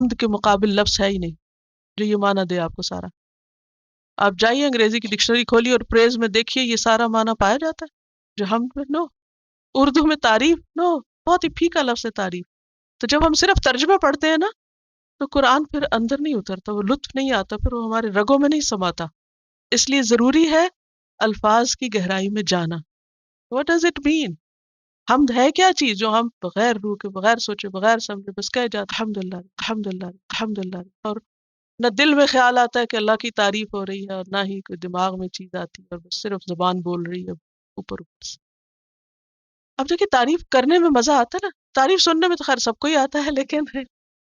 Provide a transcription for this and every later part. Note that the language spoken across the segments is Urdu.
حمد کے مقابل لفظ ہے ہی نہیں جو یہ معنی دے آپ کو سارا. آپ جائیے انگریزی کی ڈکشنری کھولیے اور پریز میں دیکھیے یہ سارا معنی پایا جاتا ہے جو حمد میں؟ نو. اردو میں تعریف؟ نو. بہت ہی پھیکا لفظ ہے تعریف. تو جب ہم صرف ترجمہ پڑھتے ہیں نا تو قرآن پھر اندر نہیں اترتا، وہ لطف نہیں آتا، پھر وہ ہمارے رگوں میں نہیں سماتا. اس لیے ضروری ہے الفاظ کی گہرائی میں جانا. What does it mean? حمد ہے کیا چیز جو ہم بغیر روح کے، بغیر سوچے، بغیر سمجھے بس کہہ جاتے الحمد للہ الحمد للہ الحمد للہ، اور نہ دل میں خیال آتا ہے کہ اللہ کی تعریف ہو رہی ہے اور نہ ہی کوئی دماغ میں چیز آتی ہے، اور بس صرف زبان بول رہی ہے اوپر اوپر سے. اب دیکھیے تعریف کرنے میں مزہ آتا ہے نا. تعریف سننے میں تو خیر سب کو ہی آتا ہے، لیکن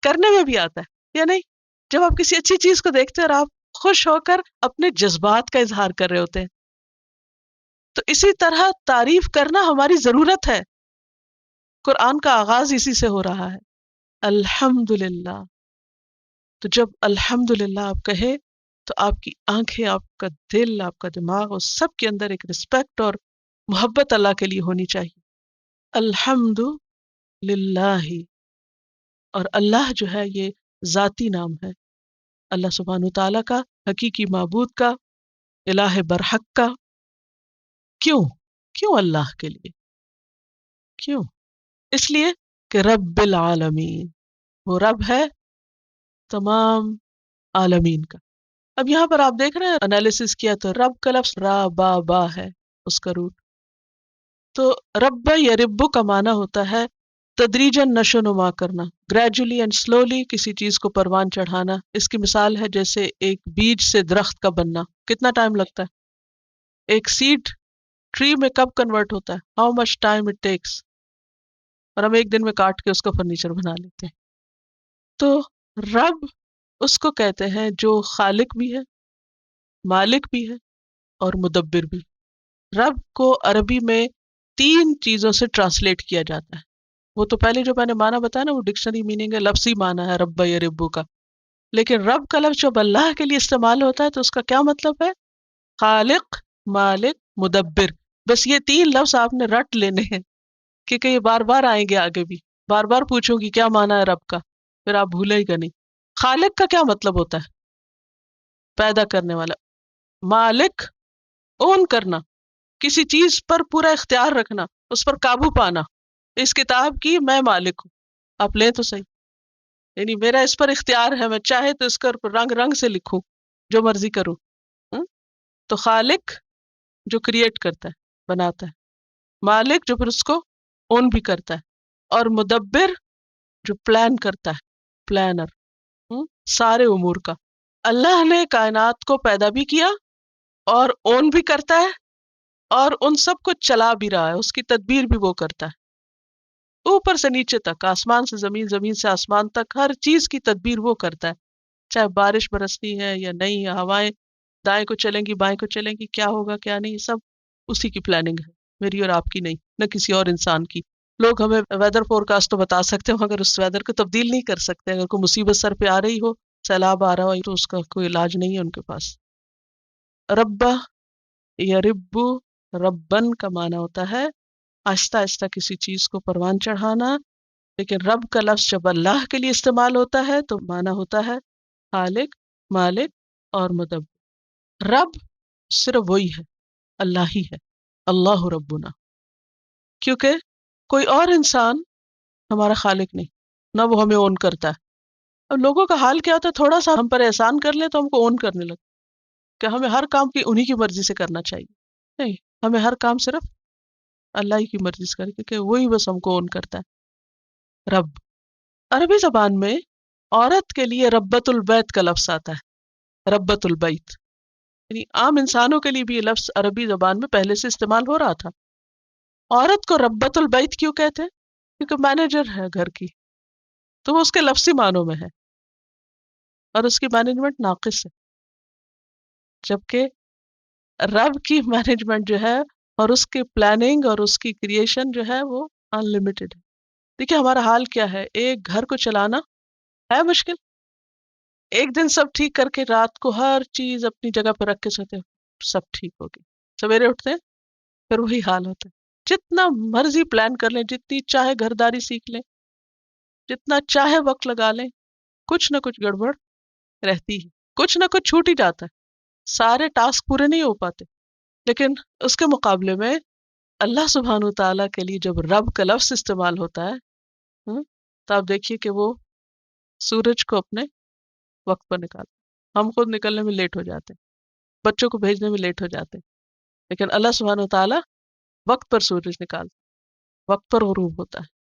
کرنے میں بھی آتا ہے یا نہیں؟ جب آپ کسی اچھی چیز کو دیکھتے ہیں اور آپ خوش ہو کر اپنے جذبات کا اظہار کر رہے ہوتے ہیں، تو اسی طرح تعریف کرنا ہماری ضرورت ہے. قرآن کا آغاز اسی سے ہو رہا ہے، الحمد للہ. تو جب الحمد للہ آپ کہے تو آپ کی آنکھیں، آپ کا دل، آپ کا دماغ، اور سب کے اندر ایک رسپیکٹ اور محبت اللہ کے لیے ہونی چاہیے. الحمد للہ. اور اللہ جو ہے یہ ذاتی نام ہے، اللہ سبحانہ وتعالیٰ کا، حقیقی معبود کا، الہ برحق کا. کیوں؟ کیوں اللہ کے لیے؟ کیوں؟ اس لیے کہ رب العالمین، وہ رب ہے تمام عالمین کا. اب یہاں پر آپ دیکھ رہے ہیں انالیسس کیا تو رب کا لفظ را با با ہے اس کا روٹ. تو رب یا ربو کا معنی ہوتا ہے تدریجاً نشو نما کرنا، گریجولی اینڈ سلولی کسی چیز کو پروان چڑھانا. اس کی مثال ہے جیسے ایک بیج سے درخت کا بننا. کتنا ٹائم لگتا ہے؟ ایک سیڈ ٹری میں کب کنورٹ ہوتا ہے؟ How much time it takes. اور ہم ایک دن میں کاٹ کے اس کا فرنیچر بنا لیتے ہیں. تو رب اس کو کہتے ہیں جو خالق بھی ہے، مالک بھی ہے، اور مدبر بھی. رب کو عربی میں 3 چیزوں سے ٹرانسلیٹ کیا جاتا ہے. وہ تو پہلے جو میں نے معنی بتایا نا وہ ڈکشنری میننگ ہے، لفظی معنی ہے رب یا ربو کا. لیکن رب کا لفظ جب اللہ کے لیے استعمال ہوتا ہے تو اس کا کیا مطلب ہے؟ خالق، مالک، مدبر. بس یہ 3 لفظ آپ نے رٹ لینے ہیں کیونکہ یہ بار بار آئیں گے آگے بھی. بار بار پوچھوں گی کیا معنی ہے رب کا، پھر آپ بھولے ہی گا نہیں. خالق کا کیا مطلب ہوتا ہے؟ پیدا کرنے والا. مالک، اون کرنا، کسی چیز پر پورا اختیار رکھنا، اس پر قابو پانا. اس کتاب کی میں مالک ہوں، آپ لیں تو صحیح، یعنی میرا اس پر اختیار ہے، میں چاہے تو اس کا رنگ رنگ سے لکھوں، جو مرضی کروں. ہم؟ تو خالق جو کریٹ کرتا ہے، بناتا ہے. مالک جو پھر اس کو اون بھی کرتا ہے. اور مدبر جو پلان کرتا ہے، پلانر سارے امور کا. اللہ نے کائنات کو پیدا بھی کیا اور اون بھی کرتا ہے اور ان سب کو چلا بھی رہا ہے، اس کی تدبیر بھی وہ کرتا ہے. اوپر سے نیچے تک، آسمان سے زمین، زمین سے آسمان تک، ہر چیز کی تدبیر وہ کرتا ہے. چاہے بارش برسنی ہے یا نہیں، یا ہوائیں دائیں کو چلیں گی بائیں کو چلیں گی، کیا ہوگا کیا نہیں، سب اسی کی پلاننگ ہے، میری اور آپ کی نہیں، نہ کسی اور انسان کی. لوگ ہمیں ویدر فور کاسٹ تو بتا سکتے ہیں مگر اس ویدر کو تبدیل نہیں کر سکتے. اگر کوئی مصیبت سر پہ آ رہی ہو، سیلاب آ رہا ہو، تو اس کا کوئی علاج نہیں ہے ان کے پاس. ربا یا ربو، ربن کا معنی ہوتا ہے آہستہ آہستہ کسی چیز کو پروان چڑھانا. لیکن رب کا لفظ جب اللہ کے لیے استعمال ہوتا ہے تو معنی ہوتا ہے خالق، مالک اور مدبر. رب صرف وہی ہے، اللہ ہی ہے، اللہ ربنا. کیونکہ کوئی اور انسان ہمارا خالق نہیں، نہ وہ ہمیں اون کرتا ہے. اب لوگوں کا حال کیا ہوتا ہے، تھوڑا سا ہم پر احسان کر لیں تو ہم کو اون کرنے لگتے کہ ہمیں ہر کام کی انہی کی مرضی سے کرنا چاہیے. نہیں، ہمیں ہر کام صرف اللہ ہی کی مرضی سے کرے کیونکہ وہی بس ہم کو اون کرتا ہے. رب عربی زبان میں عورت کے لیے ربۃ البیت کا لفظ آتا ہے. ربۃ البیت یعنی عام انسانوں کے لیے بھی یہ لفظ عربی زبان میں پہلے سے استعمال ہو رہا تھا. عورت کو ربۃ البیت کیوں کہتے ہیں؟ کیونکہ مینیجر ہے گھر کی، تو وہ اس کے لفظی معنوں میں ہے اور اس کی مینجمنٹ ناقص ہے. جبکہ رب کی مینجمنٹ جو ہے اور اس کی پلاننگ اور اس کی کریشن جو ہے وہ ان لمیٹڈ ہے. دیکھیے ہمارا حال کیا ہے، ایک گھر کو چلانا ہے مشکل. ایک دن سب ٹھیک کر کے رات کو ہر چیز اپنی جگہ پہ رکھ کے سوتے ہیں، سب ٹھیک ہوگی، سویرے اٹھتے ہیں پھر وہی حال ہوتا ہے. جتنا مرضی پلان کر لیں، جتنی چاہے گھرداری سیکھ لیں، جتنا چاہے وقت لگا لیں، کچھ نہ کچھ گڑبڑ رہتی ہے، کچھ نہ کچھ چھوٹ ہی جاتا ہے، سارے ٹاسک پورے نہیں ہو پاتے. لیکن اس کے مقابلے میں اللہ سبحانہ تعالیٰ کے لیے جب رب کا لفظ استعمال ہوتا ہے تو آپ دیکھیے کہ وہ سورج کو اپنے وقت پر نکالتا. ہم خود نکلنے میں لیٹ ہو جاتے ہیں، بچوں کو بھیجنے میں لیٹ ہو جاتے ہیں، لیکن اللہ سبحانہ تعالیٰ وقت پر سورج نکالتا، وقت پر غروب ہوتا ہے.